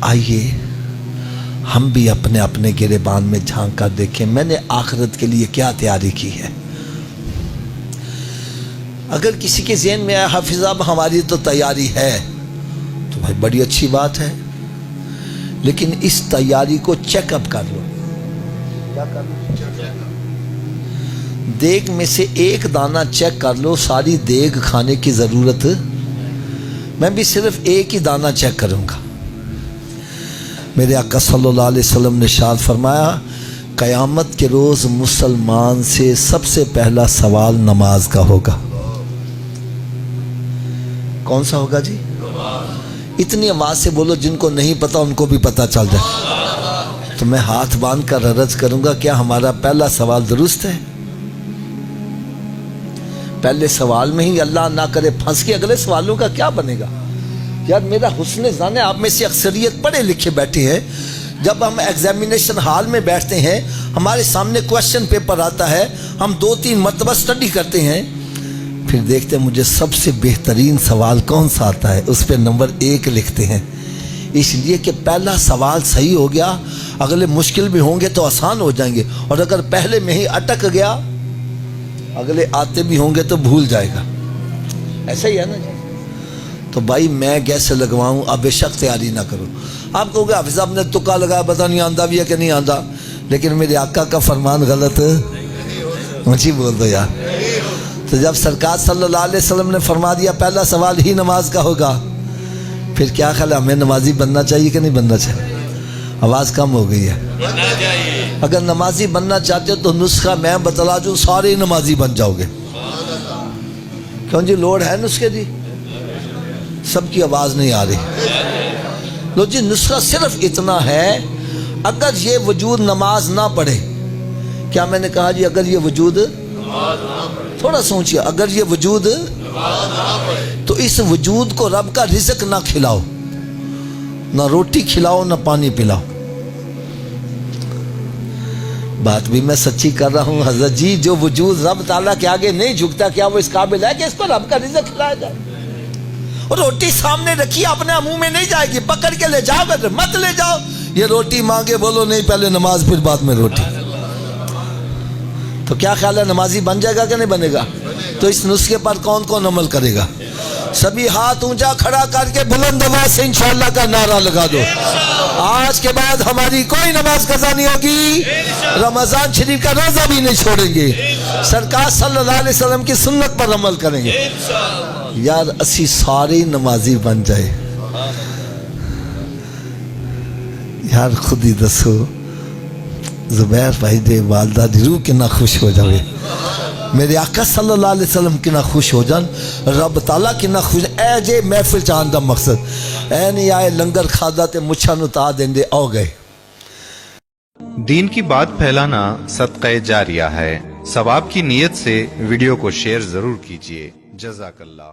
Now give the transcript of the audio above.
آئیے ہم بھی اپنے اپنے گریبان میں جھانک کر دیکھیں میں نے آخرت کے لیے کیا تیاری کی ہے۔ اگر کسی کے ذہن میں آیا حافظ صاحب ہماری تو تیاری ہے تو بھائی بڑی اچھی بات ہے، لیکن اس تیاری کو چیک اپ کر لو۔ کیا کر لو؟ دیگ میں سے ایک دانہ چیک کر لو، ساری دیگ کھانے کی ضرورت، میں بھی صرف ایک ہی دانہ چیک کروں گا۔ میرے آقا صلی اللہ علیہ وسلم نے ارشاد فرمایا قیامت کے روز مسلمان سے سب سے پہلا سوال نماز کا ہوگا۔ کون سا ہوگا جی؟ اتنی آواز سے بولو جن کو نہیں پتا ان کو بھی پتا چل جائے۔ تو میں ہاتھ باندھ کر عرض کروں گا کیا ہمارا پہلا سوال درست ہے؟ پہلے سوال میں ہی اللہ نہ کرے پھنس کے اگلے سوالوں کا کیا بنے گا؟ یار میرا حسن ظن ہے آپ میں سے اکثریت پڑھے لکھے بیٹھے ہیں، جب ہم ایگزامینیشن ہال میں بیٹھتے ہیں ہمارے سامنے کویسچن پیپر آتا ہے، ہم 2-3 مرتبہ سٹڈی کرتے ہیں، پھر دیکھتے ہیں مجھے سب سے بہترین سوال کون سا آتا ہے، اس پہ نمبر 1 لکھتے ہیں، اس لیے کہ پہلا سوال صحیح ہو گیا اگلے مشکل بھی ہوں گے تو آسان ہو جائیں گے، اور اگر پہلے میں ہی اٹک گیا اگلے آتے بھی ہوں گے تو بھول جائے گا۔ ایسا ہی ہے نا جی؟ تو بھائی میں کیسے لگواؤں؟ اب بے شک تیاری نہ کرو۔ آپ کہو گے حافظ صاحب نے تکا لگایا پتہ نہیں آندہ بھی ہے کہ نہیں آندہ، لیکن میرے آقا کا فرمان غلط مجھے بول دو یار۔ تو جب سرکار صلی اللہ علیہ وسلم نے فرما دیا پہلا سوال ہی نماز کا ہوگا، پھر کیا خیال ہے ہمیں نمازی بننا چاہیے کہ نہیں بننا چاہیے؟ آواز کم ہو گئی ہے۔ اگر نمازی بننا چاہتے ہو تو نسخہ میں بتلا دوں، سارے نمازی بن جاؤ گے۔ کیوں جی لوڑ ہے نسخے دی؟ سب کی آواز نہیں آ رہی۔ لو جی نسخہ صرف اتنا ہے اگر یہ وجود نماز نہ پڑھے، کیا میں نے کہا جی اگر یہ وجود، تھوڑا سوچئے، اگر یہ وجود تو اس وجود کو رب کا رزق نہ کھلاؤ، نہ روٹی کھلاؤ نہ پانی پلاؤ۔ بات بھی میں سچی کر رہا ہوں حضرت جی، جو وجود رب تعالیٰ کے آگے نہیں جھکتا کیا وہ اس قابل ہے کہ اس کو رب کا رزق کھلایا جائے؟ اور روٹی سامنے رکھی اپنے منہ میں نہیں جائے گی، پکڑ کے لے جاؤ گے مت لے جاؤ، یہ روٹی مانگے بولو نہیں پہلے نماز پھر بعد میں روٹی۔ تو کیا خیال ہے نمازی بن جائے گا کہ نہیں بنے گا؟ تو اس نسخے پر کون کون عمل کرے گا؟ سبھی ہاتھ اونچا کھڑا کر کے بلند آواز سے انشاءاللہ کا نعرہ لگا دو۔ آج کے بعد ہماری کوئی نماز قضا نہیں ہوگی، رمضان شریف کا روزہ بھی نہیں چھوڑیں گے، سرکار صلی اللہ علیہ وسلم کی سنت پر عمل کریں گے۔ یار اسی سارے نمازی بن جائے، یار خود ہی دسو زبیر بھائی دے والدہ دی روح کنا خوش ہو جاوے، میرے آقا صلی اللہ علیہ وسلم کنا خوش ہو جان، رب تعالیٰ کنا خوش، اے جے محفل چاہن دا مقصد اے نہیں آئے لنگر کھادا تے مچھا نتا دیں دے آؤ گئے۔ دین کی بات پھیلانا صدقہ جاریہ ہے، ثواب کی نیت سے ویڈیو کو شیئر ضرور کیجیے۔ جزاک اللہ۔